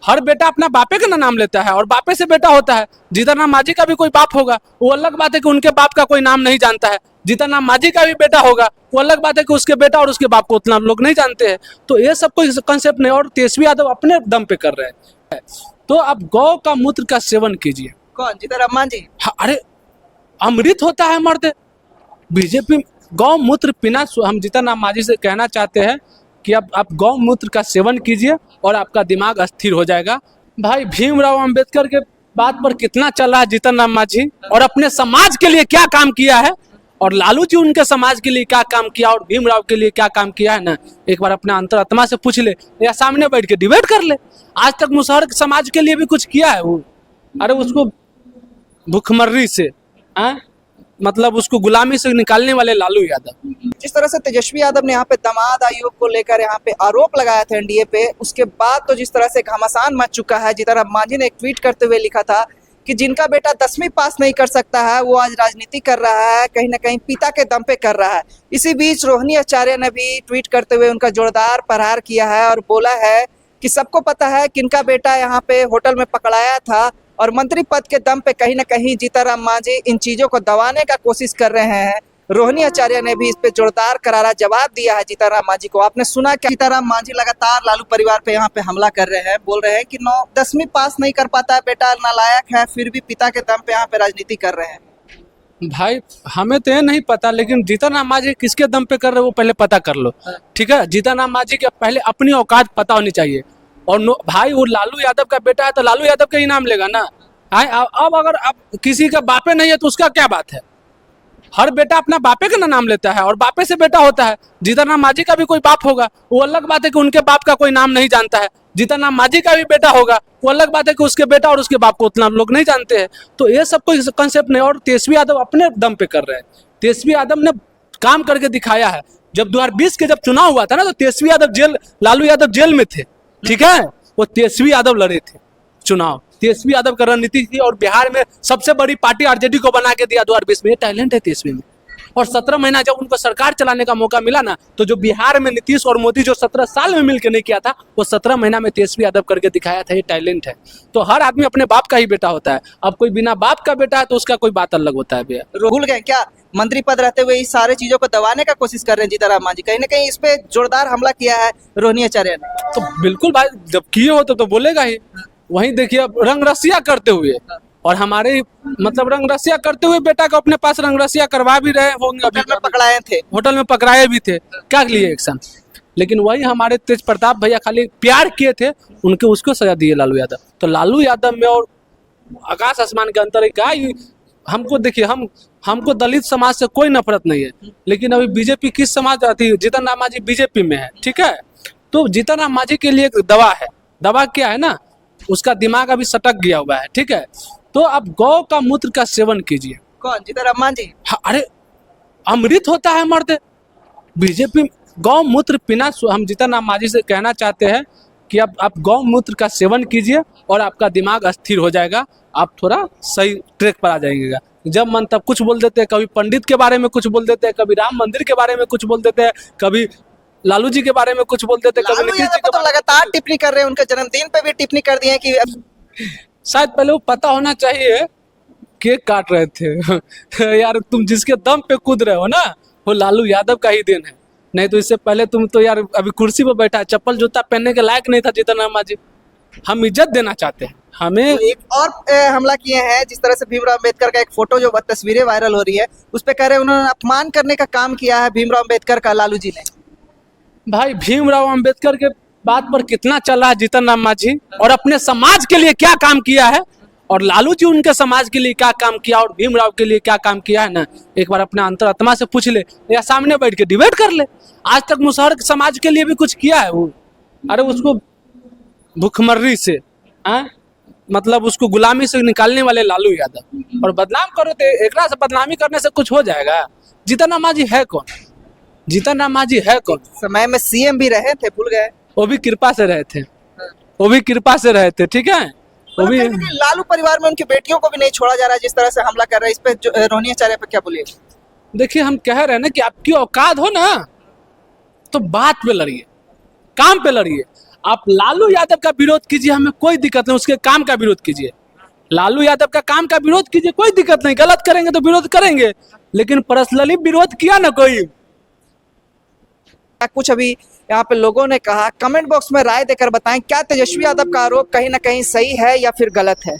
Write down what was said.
हर बेटा अपना बापे का ना नाम लेता है और बापे से बेटा होता है। जीतन राम मांझी का भी कोई बाप होगा, वो अलग बात है कि उनके बाप का कोई नाम नहीं जानता है। जीतन राम मांझी का भी बेटा होगा, वो अलग बात है कि उसके बेटा और उसके बाप को उतना लोग नहीं जानते हैं। तो ये सब कोई कंसेप्ट नहीं। और तेजस्वी यादव अपने दम पे कर रहे हैं। तो आप गौ का मूत्र का सेवन कीजिए। कौन? जीतन राम मांझी? हाँ, अरे अमृत होता है मर्द। बीजेपी गौ मूत्र पीना, हम जीतन राम मांझी से कहना चाहते हैं कि अब आप गौ मूत्र का सेवन कीजिए और आपका दिमाग अस्थिर हो जाएगा। भाई भीमराव अंबेडकर के बात पर कितना चल रहा है जीतन राम मांझी, और अपने समाज के लिए क्या काम किया है, और लालू जी उनके समाज के लिए क्या काम किया और भीमराव के लिए क्या काम किया है ना, एक बार अपने अंतरात्मा से पूछ ले या सामने बैठ के डिबेट कर ले। आज तक मुसहर समाज के लिए भी कुछ किया है वो? अरे उसको भुखमर्री से मतलब उसको गुलामी से निकालने वाले लालू यादव। जिस तरह से तेजस्वी यादव ने यहाँ पे दामाद आयोग को लेकर यहाँ पे आरोप लगाया था एनडीए पे, उसके बाद तो जिस तरह से घमासान मच चुका है। जीतन राम मांझी ने एक ट्वीट करते हुए लिखा था कि जिनका बेटा 10वीं पास नहीं कर सकता है वो आज राजनीति कर रहा है, कहीं ना कहीं पिता के दम पे कर रहा है। इसी बीच रोहिणी आचार्य ने भी ट्वीट करते हुए उनका जोरदार प्रहार किया है और बोला है कि सबको पता है किनका बेटा यहाँ पे होटल में पकड़ाया था, और मंत्री पद के दम पे कहीं ना कहीं जीतन राम मांझी इन चीजों को दबाने का कोशिश कर रहे हैं। रोहिणी आचार्य ने भी इस पे जोरदार करारा जवाब दिया है जीतन राम मांझी को। आपने सुना कि जीतन राम मांझी लगातार लालू परिवार पे यहाँ पे हमला कर रहे हैं, बोल रहे हैं कि 10वीं पास नहीं कर पाता है बेटा, नालायक है, फिर भी पिता के दम पे यहाँ पे राजनीति कर रहे हैं। भाई हमें तो ये नहीं पता, लेकिन जीतन राम मांझी किसके दम पे कर रहे हैं वो पहले पता कर लो। ठीक है, जीतन राम मांझी के पहले अपनी औकात पता होनी चाहिए। और भाई वो लालू यादव का बेटा है तो लालू यादव का ही नाम लेगा ना। अब अगर अब किसी का बापे नहीं है तो उसका क्या बात है? हर बेटा अपना बापे का ना नाम लेता है और बापे से बेटा होता है। जीतन राम मांझी का भी कोई बाप होगा, वो अलग बात है कि उनके बाप का कोई नाम नहीं जानता है। जीतन राम मांझी का भी बेटा होगा, वो अलग बात है कि उसके बेटा और उसके बाप को उतना लोग नहीं जानते हैं। तो ये सब कोई कंसेप्ट नहीं। और तेजस्वी यादव अपने दम पे कर रहे हैं। तेजस्वी यादव ने काम करके दिखाया है। जब 2020 के जब चुनाव हुआ था ना, तो तेजस्वी यादव लालू यादव जेल में थे। ठीक है, वो तेजस्वी यादव लड़े थे चुनाव। तेजस्वी यादव का रणनीति थी और बिहार में सबसे बड़ी पार्टी आरजेडी को बना के दिया 2020 में। ये टैलेंट है तेजस्वी में। और 17 महीना जब उनको सरकार चलाने का मौका मिला ना, तो जो बिहार में नीतीश और मोदी जो 17 साल में मिलकर नहीं किया था, वो 17 महीना में तेजस्वी यादव करके दिखाया था। ये टैलेंट है। तो हर आदमी अपने बाप का ही बेटा होता है। अब कोई बिना बाप का बेटा है तो उसका कोई बात अलग होता है भैया। भूल गए क्या? मंत्री पद रहते हुए इस सारे चीजों को दबाने का कोशिश कर रहे हैं जीतन राम मांझी। कहीं ना कहीं इस पे जोरदार हमला किया है रोहिणी आचार्य ने। तो बिल्कुल भाई, जब किए हो तो बोलेगा ही। वहीं देखिए अब रंगरसिया करते हुए, और हमारे मतलब रंगरसिया करते हुए बेटा को अपने पास रंगरसिया करवा भी रहे होंगे। होटल में पकड़ाए थे, होटल में पकड़ाए भी थे, क्या लिए एक्शन। लेकिन वही हमारे तेज प्रताप भैया खाली प्यार किए थे, उनके उसको सजा दिए लालू यादव। तो लालू यादव में और आकाश आसमान के अंतर है। क्या हमको देखिए, हमको दलित समाज से कोई नफरत नहीं है, लेकिन अभी बीजेपी किस समाज आती है? जीतन राम मांझी बीजेपी में है। ठीक है, तो जीतन राम मांझी के लिए एक दवा है। दवा क्या है ना, उसका दिमाग अभी सटक गया हुआ है। ठीक है, तो आप गौ का मूत्र का सेवन कीजिए। कौन? जीतन राम मांझी? हाँ, अरे अमृत होता है मर्द। बीजेपी गौ मूत्र पीना, हम जीतन राम मांझी से कहना चाहते हैं कि अब आप गौ मूत्र का सेवन कीजिए और आपका दिमाग अस्थिर हो जाएगा। आप थोड़ा सही ट्रैक पर आ जाएंगे। जब मन तब कुछ बोल देते हैं, कभी पंडित के बारे में कुछ बोल देते हैं, कभी राम मंदिर के बारे में कुछ बोल देते हैं, कभी लालू जी के बारे में कुछ बोल देते हैं, कभी नीतीश जी तो लगातार टिप्पणी कर रहे हैं। उनके जन्मदिन पे भी टिप्पणी कर दिए कि शायद पहले वो पता होना चाहिए केक काट रहे थे यार तुम जिसके दम पे कूद रहे हो ना, वो लालू यादव का ही देन है। नहीं तो इससे पहले तुम तो यार अभी कुर्सी पर बैठा, चप्पल जूता पहनने के लायक नहीं था जीतन राम मांझी। हम इज्जत देना चाहते हैं। हमें एक और हमला किए हैं, जिस तरह से भीमराव अंबेडकर का एक फोटो जो तस्वीरें वायरल हो रही है, उस पे कह रहे हैं उन्होंने अपमान करने का काम किया है भीमराव अंबेडकर का लालू जी ने। भाई भीमराव अंबेडकर के बात पर कितना चल रहा है जीतन राम मांझी, और अपने समाज के लिए क्या काम किया है, और लालू जी उनके समाज के लिए क्या काम किया और भीमराव के लिए क्या काम किया है ना, एक बार अपने अंतरात्मा से पूछ ले या सामने बैठ के डिबेट कर ले। आज तक मुसहर समाज के लिए भी कुछ किया है वो? अरे उसको भुखमर्री से मतलब उसको गुलामी से निकालने वाले लालू यादव, और बदनाम करो तो एक से बदनामी करने से कुछ हो जाएगा? जीतन राम मांझी है कौन? जीतन राम मांझी है कौन? समय में सीएम भी रहे थे, भूल गए? वो भी कृपा से रहे थे, वो भी कृपा से रहे थे। ठीक है, वो भी लालू परिवार में उनकी बेटियों को भी नहीं छोड़ा जा रहा है, जिस तरह से हमला कर रहा है। इस पे रोहिणी आचार्य पे क्या बोलिए? देखिए, हम कह रहे हैं ना कि आपकी औकात हो ना तो बात पे लड़िए, काम पे लड़िए। आप लालू यादव का विरोध कीजिए, हमें कोई दिक्कत नहीं, उसके काम का विरोध कीजिए। लालू यादव का काम का विरोध कीजिए, कोई दिक्कत नहीं, गलत करेंगे तो विरोध करेंगे, लेकिन पर्सनली विरोध किया ना कोई। कुछ अभी यहाँ पे लोगों ने कहा, कमेंट बॉक्स में राय देकर बताएं क्या तेजस्वी यादव का आरोप कहीं ना कहीं सही है या फिर गलत है।